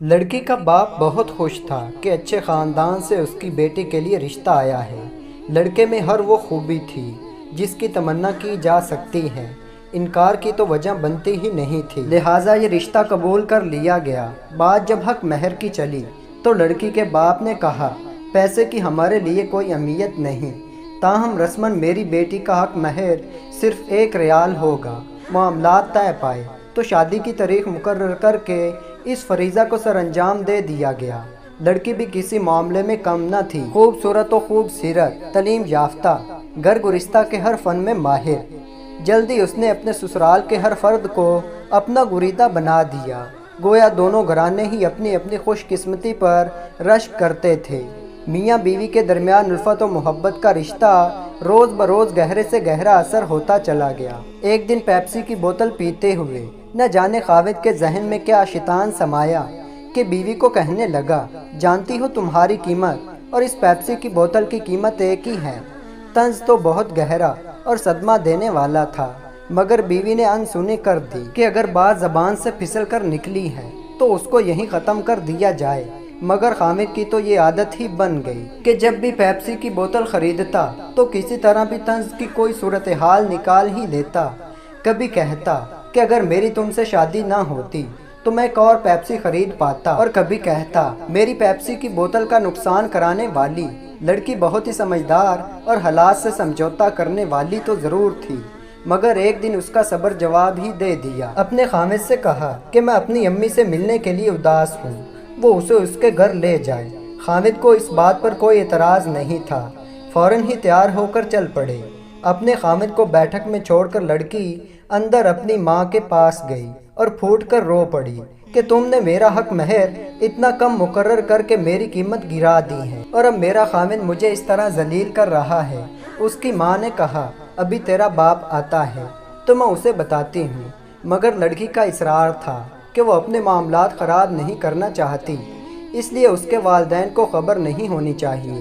لڑکی کا باپ بہت خوش تھا کہ اچھے خاندان سے اس کی بیٹی کے لیے رشتہ آیا ہے۔ لڑکے میں ہر وہ خوبی تھی جس کی تمنا کی جا سکتی ہے، انکار کی تو وجہ بنتی ہی نہیں تھی، لہٰذا یہ رشتہ قبول کر لیا گیا۔ بات جب حق مہر کی چلی تو لڑکی کے باپ نے کہا، پیسے کی ہمارے لیے کوئی اہمیت نہیں، تاہم رسماً میری بیٹی کا حق مہر صرف 1 ریال ہوگا۔ معاملات طے پائے تو شادی کی تاریخ مقرر کر کے اس فریضہ کو سر انجام دے دیا گیا۔ لڑکی بھی کسی معاملے میں کم نہ تھی، خوبصورت و خوب سیرت، تعلیم یافتہ، گھر گزشتہ کے ہر فن میں ماہر۔ جلدی اس نے اپنے سسرال کے ہر فرد کو اپنا گریدہ بنا دیا، گویا دونوں گھرانے ہی اپنی اپنی خوش قسمتی پر رشک کرتے تھے۔ میاں بیوی کے درمیان الفت و محبت کا رشتہ روز بروز گہرے سے گہرا اثر ہوتا چلا گیا۔ ایک دن پیپسی کی بوتل پیتے ہوئے نہ جانے خاوند کے ذہن میں کیا شیطان سمایا کہ بیوی کو کہنے لگا، جانتی ہو تمہاری قیمت اور اس پیپسی کی بوتل کی قیمت ایک ہی ہے۔ طنز تو بہت گہرا اور صدمہ دینے والا تھا، مگر بیوی نے انسنی کر دی کہ اگر بات زبان سے پھسل کر نکلی ہے تو اس کو یہیں ختم کر دیا جائے۔ مگر خامد کی تو یہ عادت ہی بن گئی کہ جب بھی پیپسی کی بوتل خریدتا تو کسی طرح بھی طنز کی کوئی صورتحال نکال ہی لیتا۔ کبھی کہتا کہ اگر میری تم سے شادی نہ ہوتی تو میں ایک اور پیپسی خرید پاتا، اور کبھی کہتا میری پیپسی کی بوتل کا نقصان کرانے والی لڑکی بہت ہی سمجھدار اور حالات سے سمجھوتا کرنے والی تو ضرور تھی، مگر ایک دن اس کا صبر جواب ہی دے دیا۔ اپنے خامد سے کہا کہ میں اپنی امی سے ملنے کے لیے اداس ہوں، وہ اسے اس کے گھر لے جائے۔ خامد کو اس بات پر کوئی اعتراض نہیں تھا، فوراً ہی تیار ہو کر چل پڑے۔ اپنے خامد کو بیٹھک میں چھوڑ کر لڑکی اندر اپنی ماں کے پاس گئی اور پھوٹ کر رو پڑی کہ تم نے میرا حق مہر اتنا کم مقرر کر کے میری قیمت گرا دی ہے، اور اب میرا خامد مجھے اس طرح ذلیل کر رہا ہے۔ اس کی ماں نے کہا، ابھی تیرا باپ آتا ہے تو میں اسے بتاتی ہوں، مگر لڑکی کا اصرار تھا کہ وہ اپنے معاملات خراب نہیں کرنا چاہتی، اس لیے اس کے والدین کو خبر نہیں ہونی چاہیے۔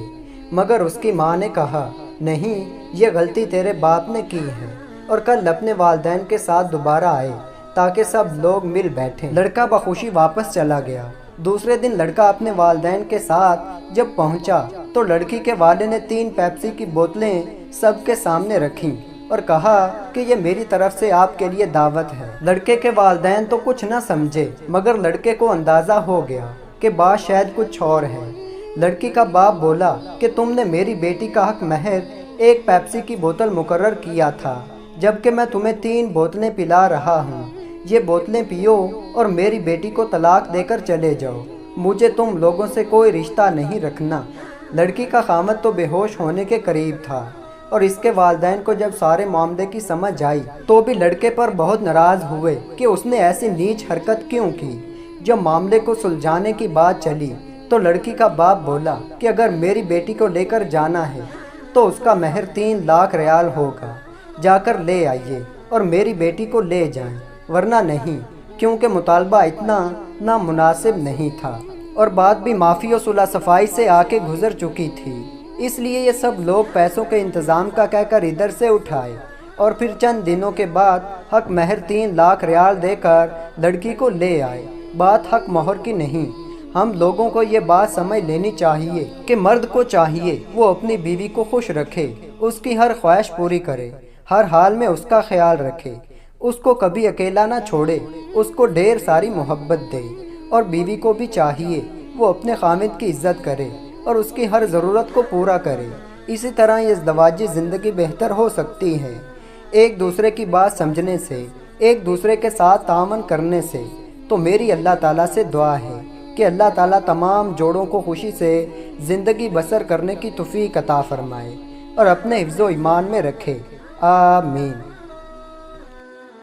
مگر اس کی ماں نے کہا، نہیں، یہ غلطی تیرے باپ نے کی ہے، اور کل اپنے والدین کے ساتھ دوبارہ آئے تاکہ سب لوگ مل بیٹھیں۔ لڑکا بخوشی واپس چلا گیا۔ دوسرے دن لڑکا اپنے والدین کے ساتھ جب پہنچا تو لڑکی کے والد نے 3 پیپسی کی بوتلیں سب کے سامنے رکھیں اور کہا کہ یہ میری طرف سے آپ کے لیے دعوت ہے۔ لڑکے کے والدین تو کچھ نہ سمجھے، مگر لڑکے کو اندازہ ہو گیا کہ بات شاید کچھ اور ہے۔ لڑکی کا باپ بولا کہ تم نے میری بیٹی کا حق مہر 1 پیپسی کی بوتل مقرر کیا تھا، جبکہ میں تمہیں 3 بوتلیں پلا رہا ہوں۔ یہ بوتلیں پیو اور میری بیٹی کو طلاق دے کر چلے جاؤ، مجھے تم لوگوں سے کوئی رشتہ نہیں رکھنا۔ لڑکی کا خامد تو بے ہوش ہونے کے قریب تھا، اور اس کے والدین کو جب سارے معاملے کی سمجھ آئی تو بھی لڑکے پر بہت ناراض ہوئے کہ اس نے ایسی نیچ حرکت کیوں کی۔ جب معاملے کو سلجھانے کی بات چلی تو لڑکی کا باپ بولا کہ اگر میری بیٹی کو لے کر جانا ہے تو اس کا مہر 3 لاکھ ریال ہوگا، جا کر لے آئیے اور میری بیٹی کو لے جائیں، ورنہ نہیں، کیونکہ مطالبہ اتنا نامناسب نہیں تھا، اور بات بھی معافی و صلح صفائی سے آ کے گزر چکی تھی۔ اس لیے یہ سب لوگ پیسوں کے انتظام کا کہہ کر ادھر سے اٹھائے، اور پھر چند دنوں کے بعد حق مہر 3 لاکھ ریال دے کر لڑکی کو لے آئے۔ بات حق مہر کی نہیں، ہم لوگوں کو یہ بات سمجھ لینی چاہیے کہ مرد کو چاہیے وہ اپنی بیوی کو خوش رکھے، اس کی ہر خواہش پوری کرے، ہر حال میں اس کا خیال رکھے، اس کو کبھی اکیلا نہ چھوڑے، اس کو ڈھیر ساری محبت دے، اور بیوی کو بھی چاہیے وہ اپنے خامد کی عزت کرے اور اس کی ہر ضرورت کو پورا کرے۔ اسی طرح یہ ازدواجی زندگی بہتر ہو سکتی ہے، ایک دوسرے کی بات سمجھنے سے، ایک دوسرے کے ساتھ تعاون کرنے سے۔ تو میری اللہ تعالیٰ سے دعا ہے کہ اللہ تعالیٰ تمام جوڑوں کو خوشی سے زندگی بسر کرنے کی توفیق عطا فرمائے اور اپنے حفظ و ایمان میں رکھے، آمین۔